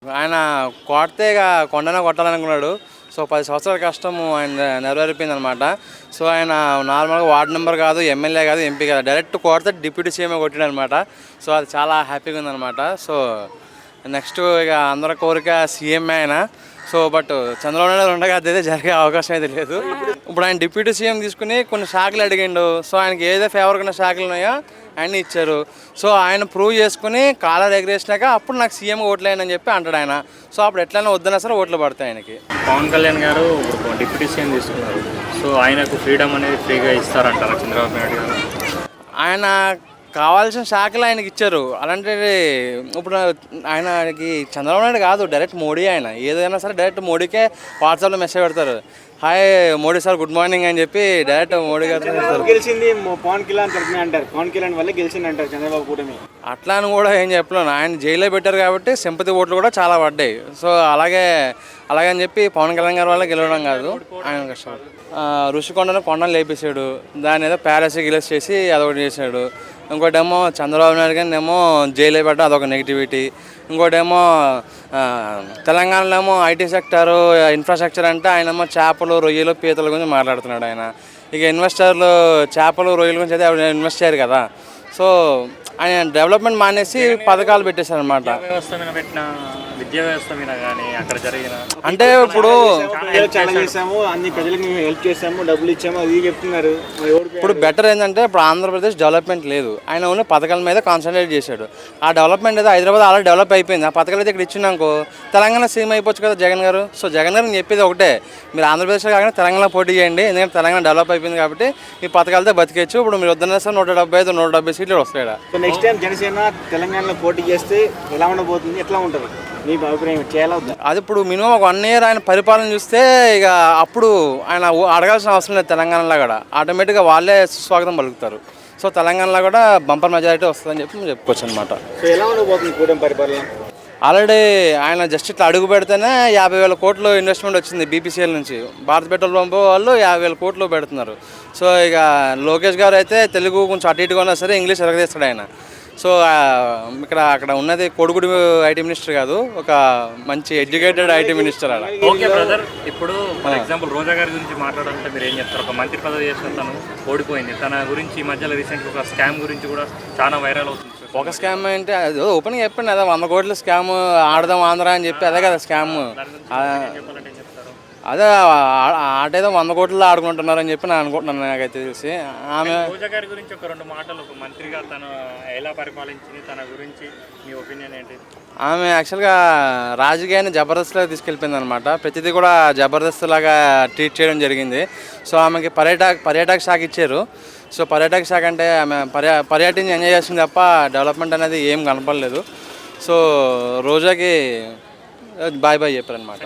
ఆయన కొడితే ఇక కొండనే కొట్టాలనుకున్నాడు. సో 10 సంవత్సరాల కష్టము ఆయన నెరవేరిపోయిందనమాట. సో ఆయన నార్మల్గా వార్డు మెంబర్ కాదు, ఎమ్మెల్యే కాదు, ఎంపీ కాదు, డైరెక్ట్ కొడితే డిప్యూటీ సీఎం కొట్టాడనమాట. సో అది చాలా హ్యాపీగా ఉందనమాట. సో నెక్స్ట్ ఇక అందరి కోరిక సీఎంఏ ఆయన. సో బట్ చంద్రబాబు నాయుడు ఉండగా అదైతే జరిగే అవకాశం అయితే లేదు. ఇప్పుడు ఆయన డిప్యూటీ సీఎం తీసుకుని కొన్ని శాఖలు అడిగిండు. సో ఆయనకి ఏదైతే ఫేవర్గా ఉన్న శాఖలు ఉన్నాయో అన్నీ ఇచ్చారు. సో ఆయన ప్రూవ్ చేసుకుని కాలర్ ఎగరేసినాక అప్పుడు నాకు సీఎం ఓట్లేనని చెప్పి అంటాడు ఆయన. సో అప్పుడు ఎట్లయినా వద్దన్నా సరే ఓట్లు పడతాయి ఆయనకి. పవన్ కళ్యాణ్ గారు ఇప్పుడు డిప్యూటీ సీఎం తీసుకున్నారు. సో ఆయనకు ఫ్రీడమ్ అనేది ఫ్రీగా ఇస్తారంటారా చంద్రబాబు నాయుడు గారు? ఆయన కావాల్సిన శాఖలు ఆయనకి ఇచ్చారు. అలాంటిది ఇప్పుడు ఆయనకి చంద్రబాబు నాయుడు కాదు, డైరెక్ట్ మోడీ. ఆయన ఏదైనా సరే డైరెక్ట్ మోడీకే వాట్సాప్లో మెసేజ్ పెడతారు, hi Modi sir good morning అని చెప్పి డైరెక్ట్ మోడీ గారు. గెలిచింది పవన్ కళ్యాణ్ తరఫున అంటారు, పవన్ కళ్యాణ్ వల్లే గెలిచింది అంటారు చంద్రబాబు కూటమి. అట్లా అని కూడా ఏం చెప్పలేను. ఆయన జైల్లో పెట్టారు కాబట్టి సింపతి ఓట్లు కూడా చాలా పడ్డాయి. సో అలాగని చెప్పి పవన్ కళ్యాణ్ గారి వల్ల గెలవడం కాదు, ఆయన కష్టం. ఋషికొండను కొండను లేపేశాడు, దాన్ని ఏదో ప్యాలెస్ గిలెస్ చేసి అదొకటి చేశాడు. ఇంకోటేమో చంద్రబాబు నాయుడు గారిని ఏమో జైలు పెట్టడం అదొక నెగిటివిటీ. ఇంకోటేమో తెలంగాణలో ఏమో ఐటీ సెక్టారు ఇన్ఫ్రాస్ట్రక్చర్ అంటే ఆయనేమో చేపలు రొయ్యలు పీతల గురించి మాట్లాడుతున్నాడు ఆయన. ఇక ఇన్వెస్టర్లు చేపలు రొయ్యల గురించి అయితే ఇన్వెస్ట్ చేయరు కదా. సో ఆయన డెవలప్మెంట్ మానేసి పథకాలు పెట్టేశారు అనమాట. విద్యా వ్యవస్థ మీద కానీ అక్కడ జరిగిన అంటే ఇప్పుడు చేసాము, అన్ని ప్రజలకు మేము హెల్ప్ చేసాము, డబ్బులు ఇచ్చాము, అది చెప్తున్నారు. ఇప్పుడు బెటర్ ఏంటంటే ఇప్పుడు ఆంధ్రప్రదేశ్ డెవలప్మెంట్ లేదు, ఆయన ఓన్లీ పథకాల మీద కాన్సన్ట్రేట్ చేశాడు. ఆ డెవలప్మెంట్ అయితే హైదరాబాద్ ఆల్రెడీ డెవలప్ అయిపోయింది. ఆ పథకాలు అయితే ఇక్కడ ఇచ్చినాకో తెలంగాణ సీఎం అయిపోవచ్చు కదా జగన్ గారు. సో జగన్ గారు చెప్పేది ఒకటే, మీరు ఆంధ్రప్రదేశ్లో కాకుండా తెలంగాణ పోటీ చేయండి, ఎందుకంటే తెలంగాణ డెవలప్ అయిపోయింది కాబట్టి ఈ పథకాలతో బతికేచ్చు. ఇప్పుడు మీరు వద్దన్న సార్ 170 సీట్లు వస్తాయి. నెక్స్ట్ టైం జనసేన తెలంగాణలో పోటీ చేస్తే ఎలా ఉండబోతుంది, ఎట్లా ఉంటుంది మీ అభిప్రాయం? చేయాలా? అది ఇప్పుడు మినిమం ఒక 1 ఇయర్ ఆయన పరిపాలన చూస్తే ఇక అప్పుడు ఆయన అడగాల్సిన అవసరం లేదు. తెలంగాణలో కూడా ఆటోమేటిక్గా వాళ్ళే స్వాగతం పలుకుతారు. సో తెలంగాణలో కూడా బంపర్ మెజారిటీ వస్తుందని చెప్పి మేము చెప్పుకోవచ్చు అనమాట. సో ఎలా ఉండబోతుంది కూటమి పరిపాలన? ఆల్రెడీ ఆయన జస్ట్ ఇట్లా అడుగు పెడితేనే 50,000 కోట్లు ఇన్వెస్ట్మెంట్ వచ్చింది బీపీసీఎల్ నుంచి. భారత్ పెట్రోల్ పంపు వాళ్ళు 50,000 కోట్లు పెడుతున్నారు. సో ఇక లోకేష్ గారు అయితే తెలుగు కొంచెం అటు ఇటుగా ఉన్నా సరే ఇంగ్లీష్ ఎరగదీస్తాడు ఆయన. సో అక్కడ ఉన్నది కొడుకుడు ఐటీ మినిస్టర్ కాదు, ఒక మంచి ఎడ్యుకేటెడ్ ఐటీ మినిస్టర్ అలా. ఓకే బ్రదర్, ఇప్పుడు ఫర్ ఎగ్జాంపుల్ రోజా గారి గురించి మాట్లాడాలంటే మీరు ఏం చెప్తారు? ఒక మంత్రి పదవి చేసిన తను ఓడిపోయింది. తన గురించి ఈ మధ్యలో రీసెంట్గా ఒక స్కామ్ గురించి కూడా చాలా వైరల్ అవుతుంది. ఒక స్కామ్ అంటే అది ఓపెన్గా చెప్పండి, అదే 100 కోట్ల స్కామ్ ఆడదాం ఆంధ్ర అని చెప్పి అదే కదా స్కామ్. అదే ఆటేదో 100 కోట్లు ఆడుకుంటున్నారని చెప్పి నేను అనుకుంటున్నాను. నాకైతే తెలిసి ఆమె రోజా గారి గురించి ఒక 2 మాటలు, ఒక మంత్రిగా తను ఎలా పరిపాలించింది, తన గురించి మీ ఒపీనియన్ ఏంటి? ఆమె యాక్చువల్గా రాజకీయాన్ని జబర్దస్త్లాగా తీసుకెళ్ళిపోయింది అనమాట. ప్రతిదీ కూడా జబర్దస్త్ లాగా ట్రీట్ చేయడం జరిగింది. సో ఆమెకి పర్యాటక శాఖ ఇచ్చారు. సో పర్యాటక శాఖ అంటే ఆమె పర్యాటన ఎంజాయ్ చేస్తుంది తప్ప డెవలప్మెంట్ అనేది ఏం కనపడలేదు. సో రోజాకి బాయ్ చెప్పారు అనమాట.